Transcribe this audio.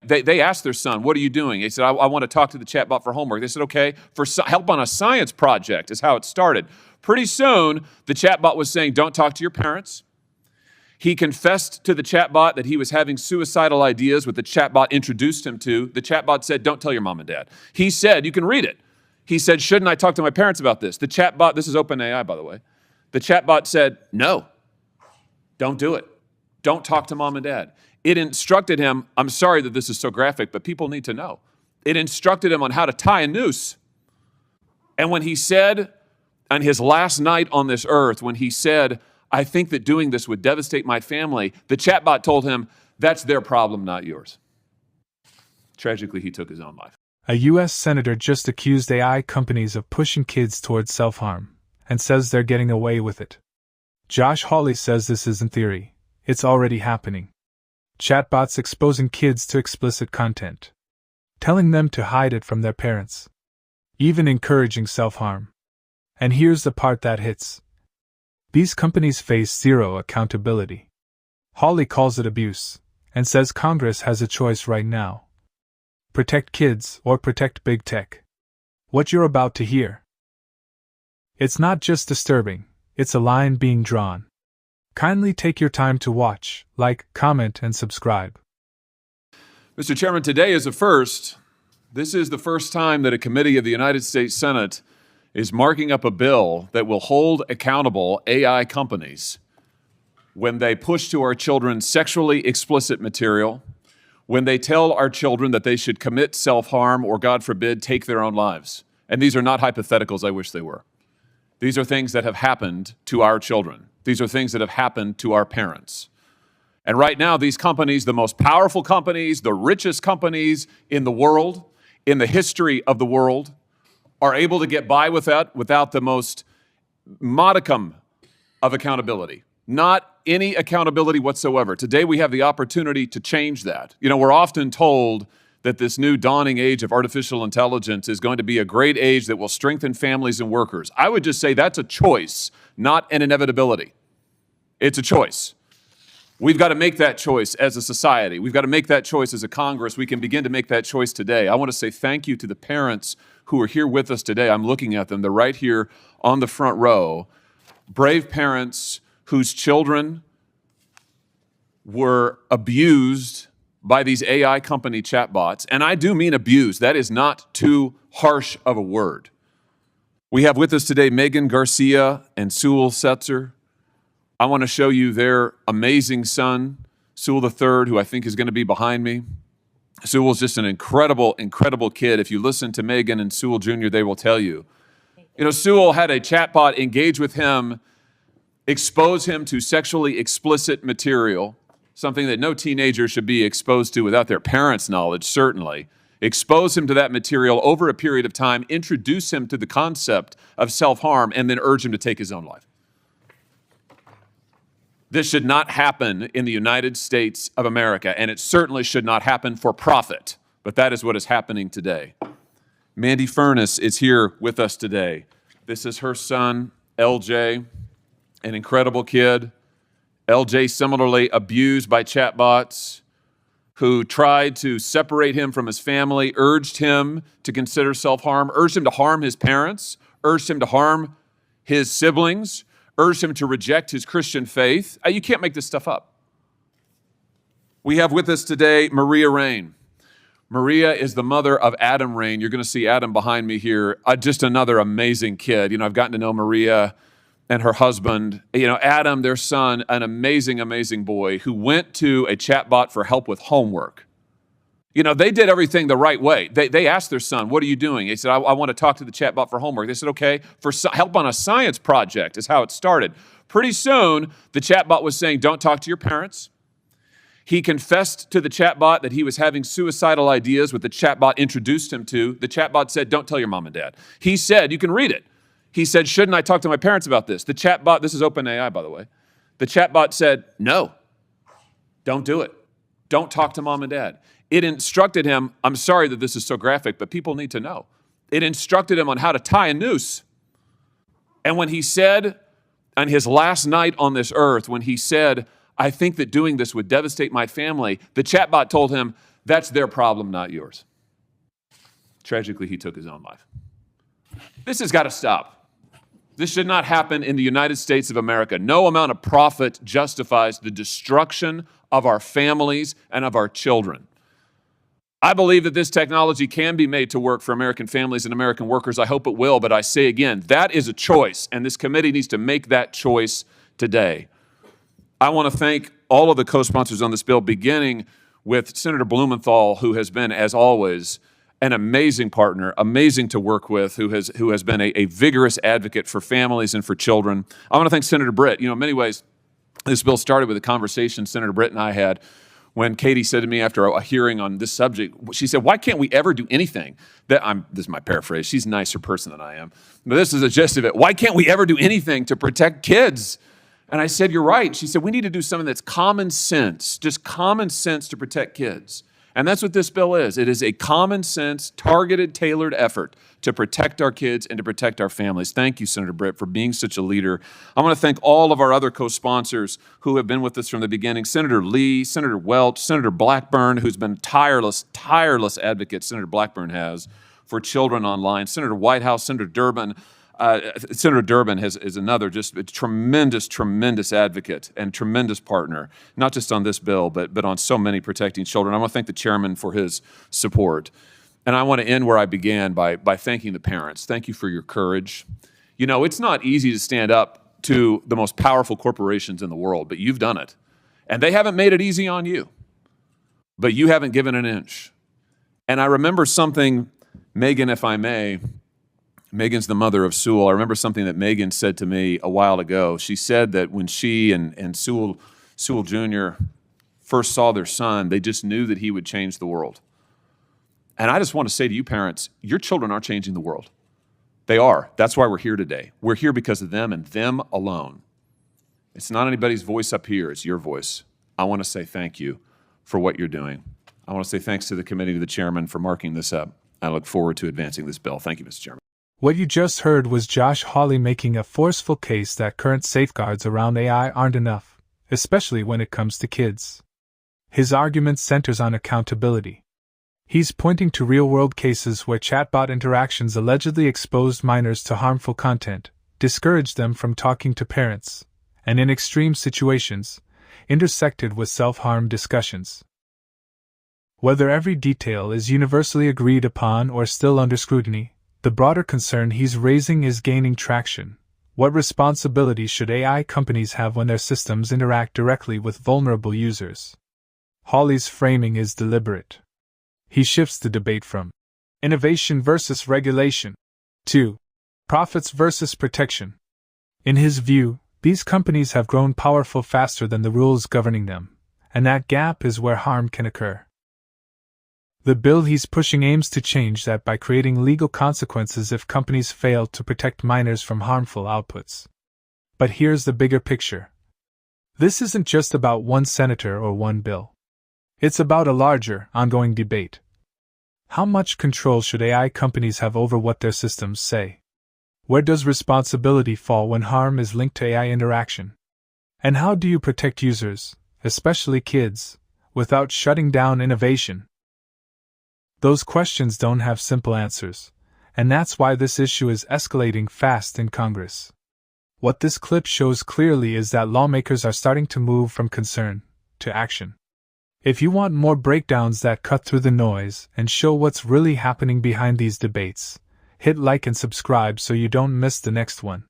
They asked their son, what are you doing? He said, I want to talk to the chatbot for homework. They said, okay, for help on a science project is how it started. Pretty soon, the chatbot was saying, don't talk to your parents. He confessed to the chatbot that he was having suicidal ideas, what the chatbot introduced him to. The chatbot said, don't tell your mom and dad. He said, you can read it. He said, shouldn't I talk to my parents about this? The chatbot, this is OpenAI, by the way. The chatbot said, no, don't do it. Don't talk to mom and dad. It instructed him, I'm sorry that this is so graphic, but people need to know. It instructed him on how to tie a noose. And when he said, on his last night on this earth, when he said, I think that doing this would devastate my family, the chatbot told him, that's their problem, not yours. Tragically, he took his own life. A U.S. senator just accused AI companies of pushing kids towards self-harm, and says they're getting away with it. Josh Hawley says this isn't theory. It's already happening. Chatbots exposing kids to explicit content, telling them to hide it from their parents, even encouraging self-harm. And here's the part that hits. These companies face zero accountability. Hawley calls it abuse, and says Congress has a choice right now. Protect kids or protect big tech. What you're about to hear. It's not just disturbing, it's a line being drawn. Kindly take your time to watch, like, comment, and subscribe. Mr. Chairman, today is a first. This is the first time that a committee of the United States Senate is marking up a bill that will hold accountable AI companies when they push to our children sexually explicit material, when they tell our children that they should commit self-harm or, God forbid, take their own lives. And these are not hypotheticals, I wish they were. These are things that have happened to our children. These are things that have happened to our parents. And right now, these companies, the most powerful companies, the richest companies in the world, in the history of the world, are able to get by with that without the most modicum of accountability. Not any accountability whatsoever. Today, we have the opportunity to change that. You know, we're often told that this new dawning age of artificial intelligence is going to be a great age that will strengthen families and workers. I would just say that's a choice, not an inevitability. It's a choice. We've got to make that choice as a society. We've got to make that choice as a Congress. We can begin to make that choice today. I want to say thank you to the parents who are here with us today. I'm looking at them. They're right here on the front row. Brave parents whose children were abused by these AI company chatbots. And I do mean abused. That is not too harsh of a word. We have with us today Megan Garcia and Sewell Setzer. I want to show you their amazing son, Sewell III, who I think is going to be behind me. Sewell's just an incredible, incredible kid. If you listen to Megan and Sewell Jr., they will tell you. You know, Sewell had a chatbot engage with him, expose him to sexually explicit material, something that no teenager should be exposed to without their parents' knowledge, certainly. Expose him to that material over a period of time, introduce him to the concept of self-harm, and then urge him to take his own life. This should not happen in the United States of America, and it certainly should not happen for profit, but that is what is happening today. Mandy Furness is here with us today. This is her son, LJ, an incredible kid. LJ similarly abused by chatbots who tried to separate him from his family, urged him to consider self-harm, urged him to harm his parents, urged him to harm his siblings, urged him to reject his Christian faith. You can't make this stuff up. We have with us today Maria Rain. Maria is the mother of Adam Rain. You're going to see Adam behind me here. Just another amazing kid. You know, I've gotten to know Maria and her husband. You know, Adam, their son, an amazing, amazing boy who went to a chatbot for help with homework. You know, they did everything the right way. They asked their son, what are you doing? He said, I want to talk to the chatbot for homework. They said, okay, for help on a science project is how it started. Pretty soon, the chatbot was saying, don't talk to your parents. He confessed to the chatbot that he was having suicidal ideas, what the chatbot introduced him to. The chatbot said, don't tell your mom and dad. He said, you can read it. He said, shouldn't I talk to my parents about this? The chatbot, this is OpenAI, by the way. The chatbot said, no, don't do it. Don't talk to mom and dad. It instructed him, I'm sorry that this is so graphic, but people need to know. It instructed him on how to tie a noose. And when he said, on his last night on this earth, when he said, I think that doing this would devastate my family, the chatbot told him, That's their problem, not yours. Tragically, he took his own life. This has got to stop. This should not happen in the United States of America. No amount of profit justifies the destruction of our families and of our children. I believe that this technology can be made to work for American families and American workers. I hope it will, but I say again, that is a choice, and this committee needs to make that choice today. I want to thank all of the co-sponsors on this bill, beginning with Senator Blumenthal, who has been, as always, an amazing partner, amazing to work with, who has been a vigorous advocate for families and for children. I want to thank Senator Britt. In many ways, this bill started with a conversation Senator Britt and I had when Katie said to me after a hearing on this subject, she said, why can't we ever do anything this is my paraphrase, she's a nicer person than I am, but this is a gist of it. Why can't we ever do anything to protect kids? And I said, you're right. She said, we need to do something that's common sense, just common sense to protect kids. And that's what this bill is. It is a common sense, targeted, tailored effort to protect our kids and to protect our families. Thank you, Senator Britt, for being such a leader. I want to thank all of our other co-sponsors who have been with us from the beginning. Senator Lee, Senator Welch, Senator Blackburn, who's been tireless advocate, Senator Blackburn has, for children online. Senator Whitehouse, Senator Durbin. Senator Durbin is another just a tremendous advocate and tremendous partner, not just on this bill, but on so many protecting children. I want to thank the chairman for his support. And I want to end where I began by thanking the parents. Thank you for your courage. It's not easy to stand up to the most powerful corporations in the world, but you've done it. And they haven't made it easy on you, but you haven't given an inch. And I remember something, Megan, if I may, Megan's the mother of Sewell. I remember something that Megan said to me a while ago. She said that when she and Sewell Jr. first saw their son, they just knew that he would change the world. And I just want to say to you parents, your children are changing the world. They are. That's why we're here today. We're here because of them and them alone. It's not anybody's voice up here. It's your voice. I want to say thank you for what you're doing. I want to say thanks to the committee, to the chairman for marking this up. I look forward to advancing this bill. Thank you, Mr. Chairman. What you just heard was Josh Hawley making a forceful case that current safeguards around AI aren't enough, especially when it comes to kids. His argument centers on accountability. He's pointing to real-world cases where chatbot interactions allegedly exposed minors to harmful content, discouraged them from talking to parents, and in extreme situations, intersected with self-harm discussions. Whether every detail is universally agreed upon or still under scrutiny, the broader concern he's raising is gaining traction. What responsibility should AI companies have when their systems interact directly with vulnerable users? Hawley's framing is deliberate. He shifts the debate from innovation versus regulation to profits versus protection. In his view, these companies have grown powerful faster than the rules governing them, and that gap is where harm can occur. The bill he's pushing aims to change that by creating legal consequences if companies fail to protect minors from harmful outputs. But here's the bigger picture. This isn't just about one senator or one bill. It's about a larger, ongoing debate. How much control should AI companies have over what their systems say? Where does responsibility fall when harm is linked to AI interaction? And how do you protect users, especially kids, without shutting down innovation? Those questions don't have simple answers, and that's why this issue is escalating fast in Congress. What this clip shows clearly is that lawmakers are starting to move from concern to action. If you want more breakdowns that cut through the noise and show what's really happening behind these debates, hit like and subscribe so you don't miss the next one.